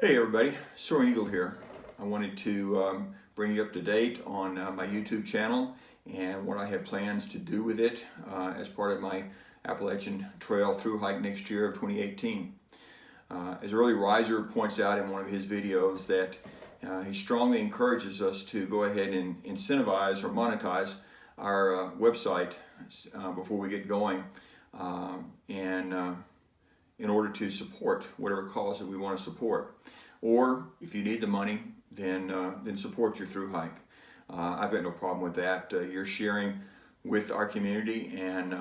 Hey everybody, Soaring Eagle here. I wanted to bring you up to date on my YouTube channel and what I have plans to do with it as part of my Appalachian Trail through hike next year of 2018. As Early Riser points out in one of his videos that he strongly encourages us to go ahead and incentivize or monetize our website before we get going in order to support whatever cause that we want to support. Or if you need the money, then support your through hike. I've got no problem with that. You're sharing with our community, and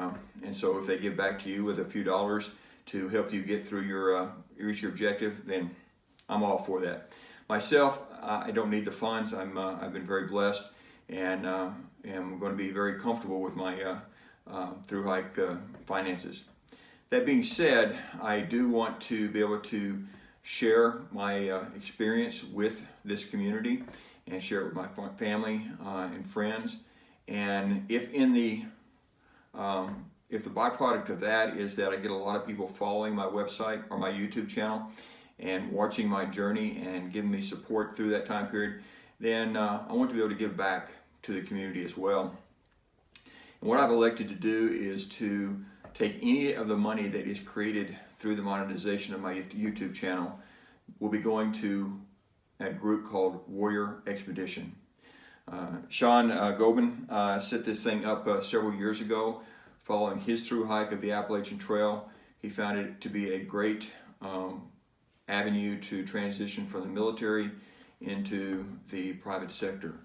so if they give back to you with a few dollars to help you get through your reach your objective, then I'm all for that. Myself, I don't need the funds. I've been very blessed, and am going to be very comfortable with my through hike finances. That being said, I do want to be able to share my experience with this community and share it with my family and friends. And if the byproduct of that is that I get a lot of people following my website or my YouTube channel and watching my journey and giving me support through that time period, then I want to be able to give back to the community as well. And what I've elected to do is to take any of the money that is created through the monetization of my YouTube channel will be going to a group called Warrior Expedition. Sean Gobin set this thing up several years ago following his through hike of the Appalachian Trail. He found it to be a great avenue to transition from the military into the private sector.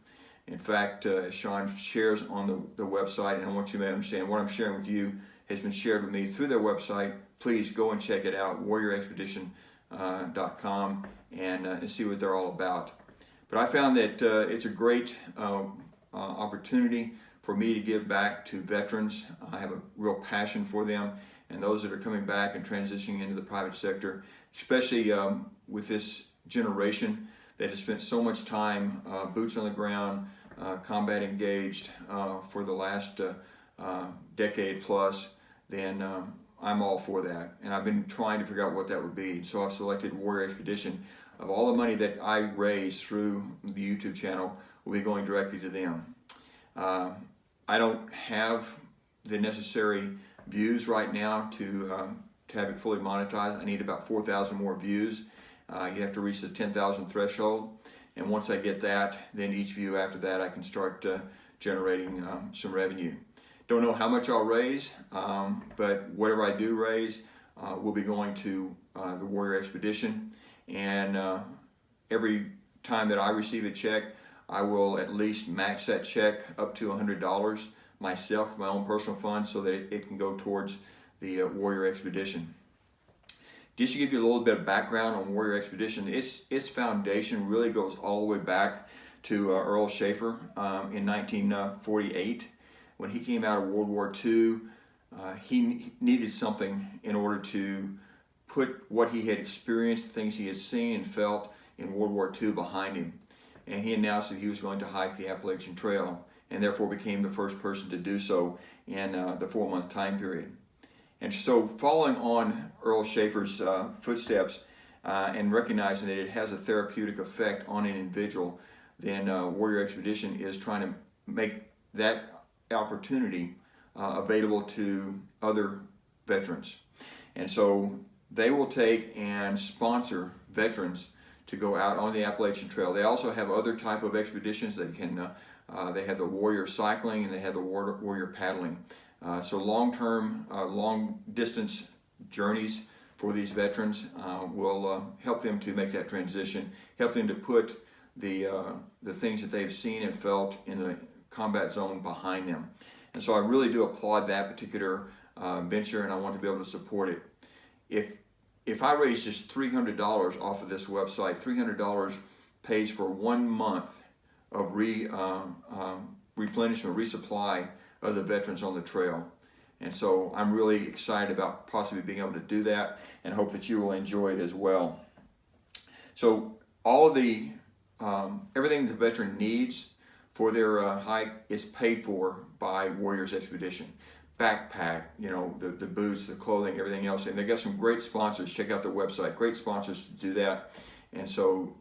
In fact, Sean shares on the website, and I want you to understand what I'm sharing with you has been shared with me through their website. Please go and check it out, warriorexpedition.com, and see what they're all about. But I found that it's a great opportunity for me to give back to veterans. I have a real passion for them and those that are coming back and transitioning into the private sector, especially with this generation that has spent so much time boots on the ground, combat engaged for the last decade plus. Then I'm all for that. And I've been trying to figure out what that would be. So I've selected Warrior Expedition. Of all the money that I raise through the YouTube channel will be going directly to them. I don't have the necessary views right now to have it fully monetized. I need about 4,000 more views. You have to reach the 10,000 threshold. And once I get that, then each view after that I can start generating some revenue. Don't know how much I'll raise, but whatever I do raise will be going to the Warrior Expedition. And every time that I receive a check, I will at least match that check up to $100 myself, my own personal funds, so that it can go towards the Warrior Expedition. Just to give you a little bit of background on Warrior Expedition, its foundation really goes all the way back to Earl Schaefer in 1948. When he came out of World War II, he needed something in order to put what he had experienced, things he had seen and felt in World War II behind him. And he announced that he was going to hike the Appalachian Trail, and therefore became the first person to do so in the 4-month time period. And so following on Earl Schaefer's footsteps and recognizing that it has a therapeutic effect on an individual, then Warrior Expedition is trying to make that opportunity available to other veterans. And so they will take and sponsor veterans to go out on the Appalachian Trail. They also have other type of expeditions that can, they have the Warrior Cycling and they have the Warrior Paddling. So long-term, long-distance journeys for these veterans will help them to make that transition, help them to put the things that they've seen and felt in the combat zone behind them. And so I really do applaud that particular venture, and I want to be able to support it. If I raise just $300 off of this website, $300 pays for 1 month of replenishment, resupply of the veterans on the trail. And so I'm really excited about possibly being able to do that, and hope that you will enjoy it as well. So all of the everything the veteran needs for their hike is paid for by Warriors Expedition. Backpack, you know, the boots, the clothing, everything else. And they got some great sponsors. Check out their website. Great sponsors to do that. And so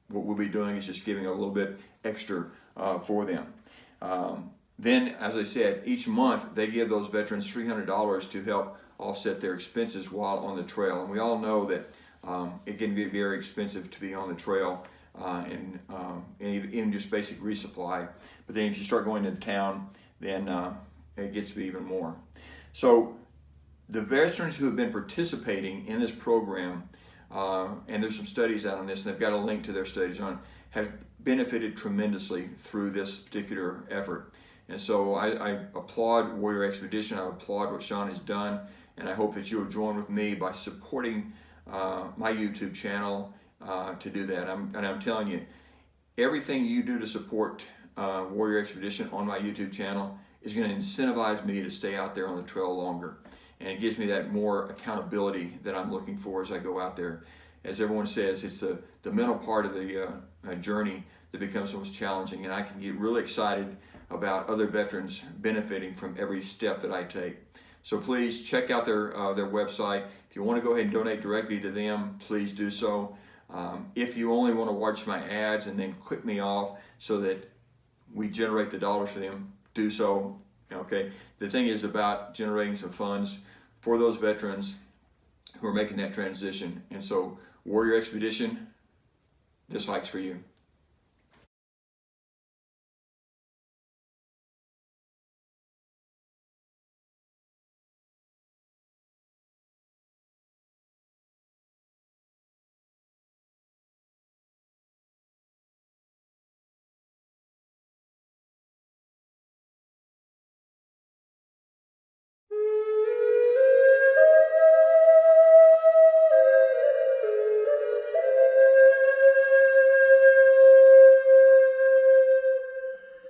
what we'll be doing is just giving a little bit extra for them. Then, as I said, each month they give those veterans $300 to help offset their expenses while on the trail. And we all know that it can be very expensive to be on the trail and even just basic resupply. But then if you start going into town, then it gets to be even more. So the veterans who have been participating in this program, and there's some studies out on this, and they've got a link to their studies on, have benefited tremendously through this particular effort. And so I applaud Warrior Expedition. I applaud what Sean has done, and I hope that you'll join with me by supporting my YouTube channel to do that. I'm telling you, everything you do to support Warrior Expedition on my YouTube channel is going to incentivize me to stay out there on the trail longer. And it gives me that more accountability that I'm looking for as I go out there. As everyone says, it's the mental part of the journey that becomes the most challenging, and I can get really excited about other veterans benefiting from every step that I take. So please check out their website. If you want to go ahead and donate directly to them, please do so. If you only want to watch my ads and then click me off so that we generate the dollars for them, do so. Okay. The thing is about generating some funds for those veterans who are making that transition. And so, Warrior Expedition, this hike's for you.